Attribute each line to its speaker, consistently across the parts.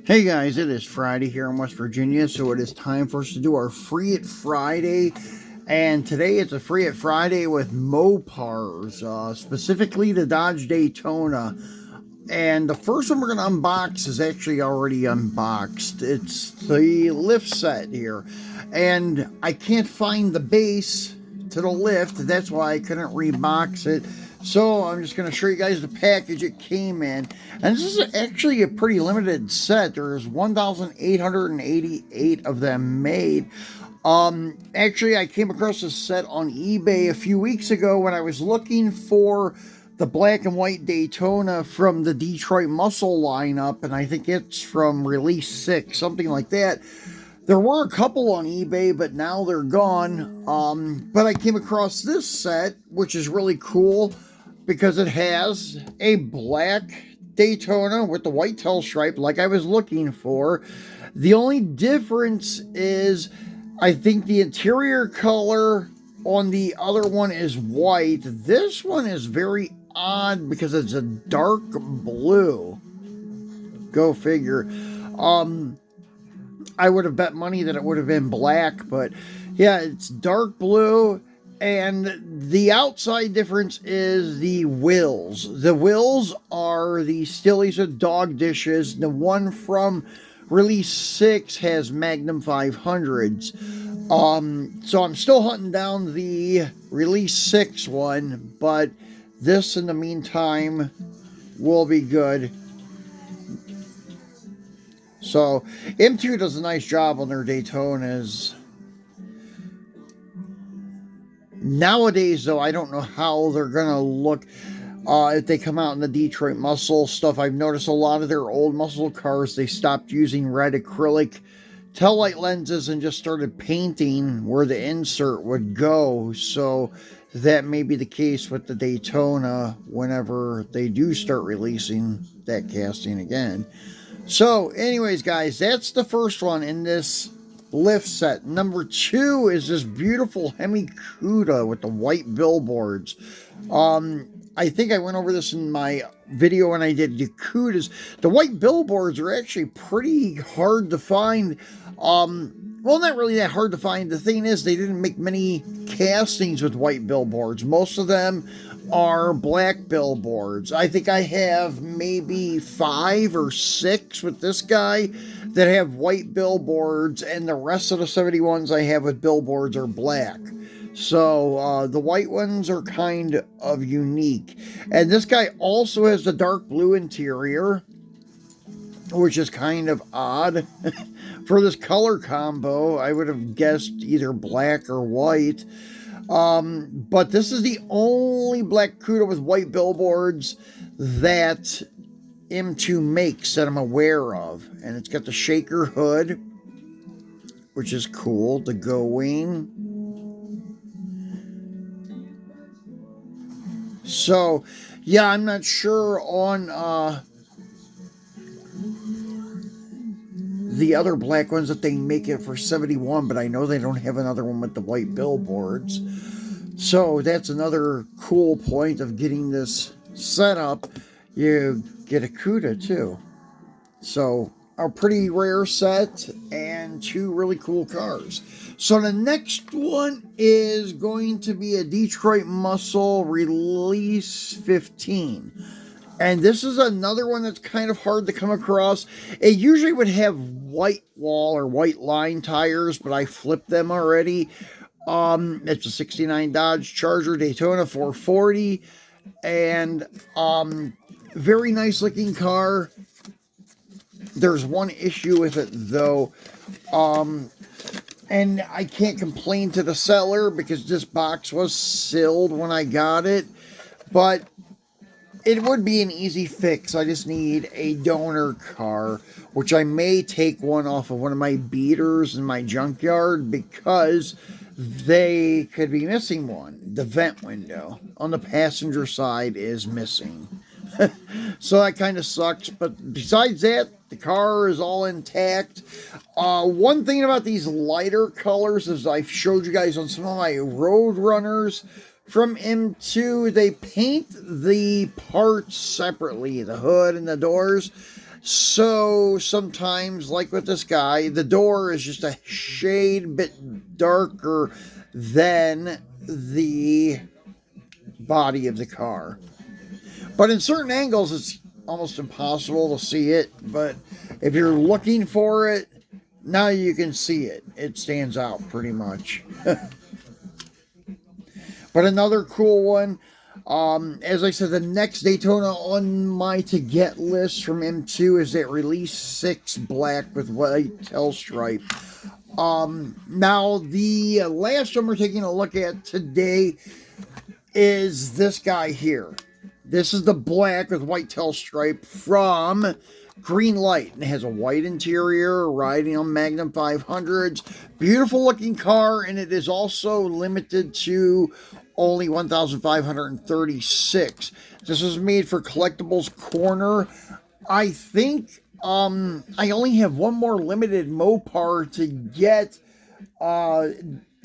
Speaker 1: Hey guys, it is Friday here in West Virginia, so it is time for us to do our Free It Friday. And today it's a Free It Friday with Mopars, specifically the Dodge Daytona. And the first one we're going to unbox is actually already unboxed. It's the lift set here. And I can't find the base to the lift. That's why I couldn't rebox it. So I'm just going to show you guys the package it came in. And this is actually a pretty limited set. There's 1,888 of them made. Actually, I came across this set on eBay a few weeks ago when I was looking for the black and white Daytona from the Detroit Muscle lineup, and I think it's from release 6, something like that. There were a couple on eBay, but now they're gone. But I came across this set, which is really cool because it has a black Daytona with the white tail stripe like I was looking for. The only difference is I think the interior color on the other one is white. This one is very odd because it's a dark blue. Go figure. I would have bet money that it would have been black, but yeah, it's dark blue. And the outside difference is the wheels. The wheels are the Stillies with dog dishes. The one from release 6 has Magnum 500s. So I'm still hunting down the release 6 one, but this in the meantime will be good. So M2 does a nice job on their Daytonas. Nowadays, though, I don't know how they're going to look if they come out in the Detroit Muscle stuff. I've noticed a lot of their old muscle cars, they stopped using red acrylic taillight lenses and just started painting where the insert would go. So that may be the case with the Daytona whenever they do start releasing that casting again. So anyways, guys, that's the first one in this lift set. Number 2 is this beautiful Hemikuda with the white billboards. I think I went over this in my video when I did Yakutas. The white billboards are actually pretty hard to find. Well, not really that hard to find. The thing is, they didn't make many castings with white billboards. Most of them are black billboards. I think I have maybe 5 or 6 with this guy that have white billboards, and the rest of the 71s I have with billboards are black. So the white ones are kind of unique. And this guy also has the dark blue interior, which is kind of odd. For this color combo, I would have guessed either black or white. But this is the only black Cuda with white billboards that M2 makes that I'm aware of. And it's got the shaker hood, which is cool, the going. So, yeah, I'm not sure on the other black ones that they make it for 71, but I know they don't have another one with the white billboards. So that's another cool point of getting this set up. You get a Cuda too. So a pretty rare set and 2 really cool cars. So the next one is going to be a Detroit Muscle Release 15. And this is another one that's kind of hard to come across. It usually would have white wall or white line tires, but I flipped them already. It's a 69 Dodge Charger Daytona 440. And very nice looking car. There's one issue with it though. And I can't complain to the seller because this box was sealed when I got it. But it would be an easy fix. I just need a donor car, which I may take one off of one of my beaters in my junkyard because they could be missing one. The vent window on the passenger side is missing. So that kind of sucks. But besides that, the car is all intact. One thing about these lighter colors, as I've showed you guys on some of my road runners from M2, they paint the parts separately, the hood and the doors. So sometimes, like with this guy, the door is just a shade bit darker than the body of the car. But in certain angles, it's almost impossible to see it. But if you're looking for it, now you can see it. It stands out pretty much. But another cool one, as I said, the next Daytona on my to get list from M2 is that Release 6 Black with white tail stripe. Now, the last one we're taking a look at today is this guy here. This is the black with white tail stripe from Green Light. And it has a white interior, riding on Magnum 500s. Beautiful looking car, and it is also limited to only 1,536. This was made for Collectibles Corner. I think I only have one more limited Mopar to get.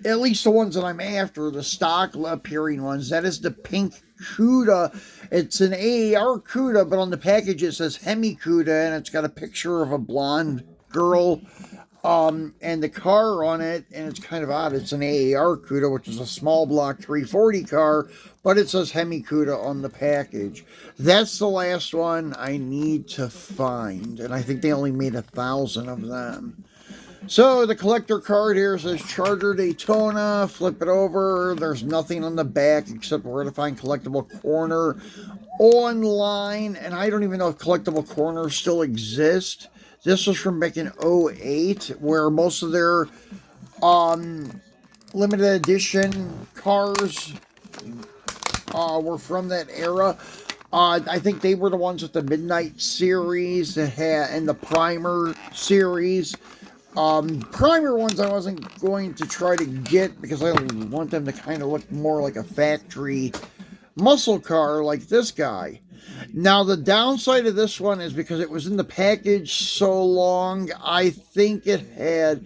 Speaker 1: At least the ones that I'm after, the stock appearing ones. That is the pink Cuda. It's an AAR Cuda, but on the package it says Hemikuda, and it's got a picture of a blonde girl and the car on it, and it's kind of odd. It's an AAR Cuda, which is a small block 340 car, but it says Hemikuda on the package. That's the last one I need to find, and I think they only made 1,000 of them. So the collector card here says Charger Daytona. Flip it over. There's nothing on the back except where to find Collectible Corner online. And I don't even know if Collectible Corner still exists. This was from back in 08, where most of their limited edition cars were from that era. I think they were the ones with the Midnight series and the Primer series. Primer ones I wasn't going to try to get because I want them to kind of look more like a factory muscle car like this guy. Now, the downside of this one is because it was in the package so long, I think it had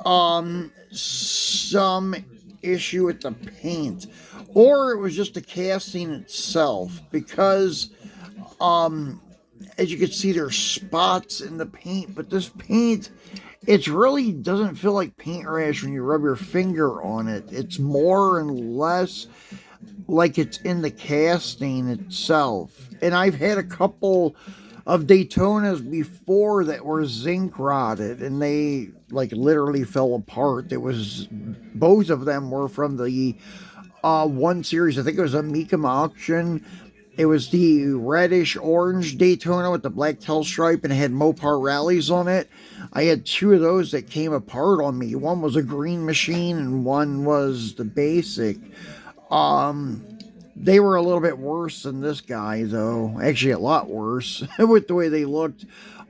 Speaker 1: some issue with the paint. Or it was just the casting itself, because as you can see, there's spots in the paint, but this paint, it really doesn't feel like paint rash when you rub your finger on it. It's more and less like it's in the casting itself. And I've had a couple of Daytonas before that were zinc rotted, and they like literally fell apart. It was, both of them were from the one series. I think it was a Mecum auction. It was the reddish orange Daytona with the black tail stripe, and it had Mopar rallies on it. I had two of those that came apart on me. One was a green machine and one was the basic. They were a little bit worse than this guy, though. Actually, a lot worse with the way they looked.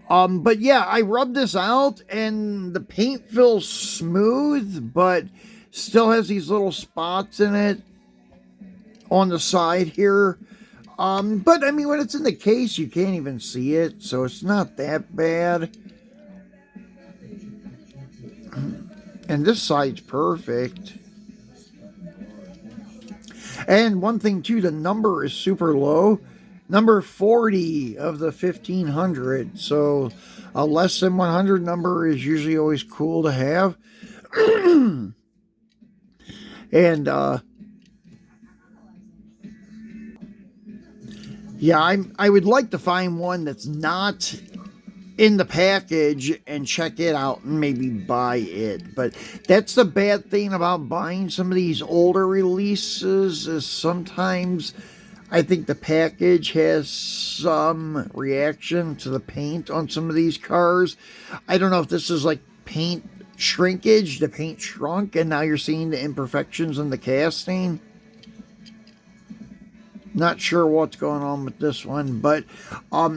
Speaker 1: But yeah, I rubbed this out and the paint feels smooth, but still has these little spots in it on the side here. But I mean, when it's in the case, you can't even see it, so it's not that bad. And this side's perfect. And one thing too, the number is super low. Number 40 of the 1500. So a less than 100 number is usually always cool to have. And yeah, I would like to find one that's not in the package and check it out and maybe buy it. But that's the bad thing about buying some of these older releases, is sometimes I think the package has some reaction to the paint on some of these cars. I don't know if this is like paint shrinkage, the paint shrunk, and now you're seeing the imperfections in the casting. Not sure what's going on with this one, but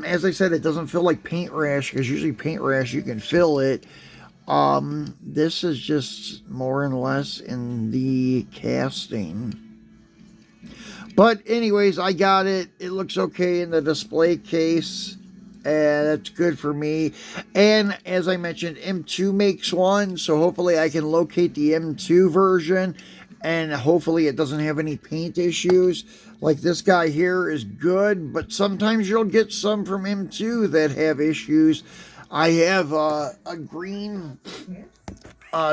Speaker 1: as I said, it doesn't feel like paint rash, because usually paint rash, you can feel it. This is just more and less in the casting. But anyways, I got it. It looks okay in the display case. That's good for me. And as I mentioned, M2 makes one, so hopefully I can locate the M2 version and hopefully it doesn't have any paint issues. Like this guy here is good, but sometimes you'll get some from him too that have issues. I have a green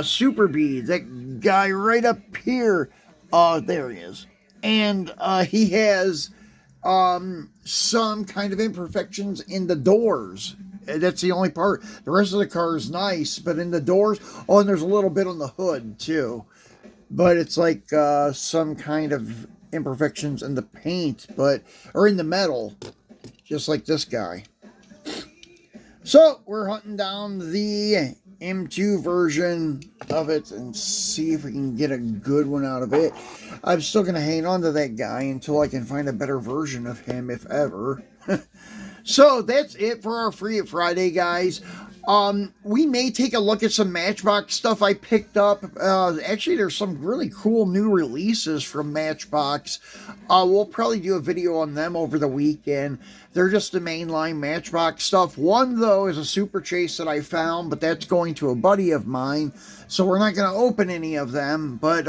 Speaker 1: super bead, that guy right up here. There he is. And he has some kind of imperfections in the doors. That's the only part. The rest of the car is nice, but in the doors, oh, and there's a little bit on the hood too. But it's like some kind of imperfections in the paint, or in the metal, just like this guy. So we're hunting down the M2 version of it and see if we can get a good one out of it. I'm still going to hang on to that guy until I can find a better version of him, if ever. So that's it for our Free It Friday, guys. We may take a look at some Matchbox stuff I picked up. Actually, there's some really cool new releases from Matchbox. We'll probably do a video on them over the weekend. They're just the mainline Matchbox stuff. One, though, is a Super Chase that I found, but that's going to a buddy of mine, so we're not going to open any of them. But,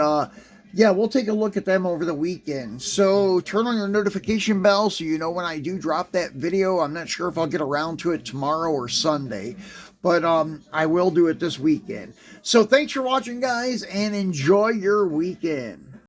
Speaker 1: yeah, we'll take a look at them over the weekend. So turn on your notification bell so you know when I do drop that video. I'm not sure if I'll get around to it tomorrow or Sunday, but I will do it this weekend. So thanks for watching, guys, and enjoy your weekend.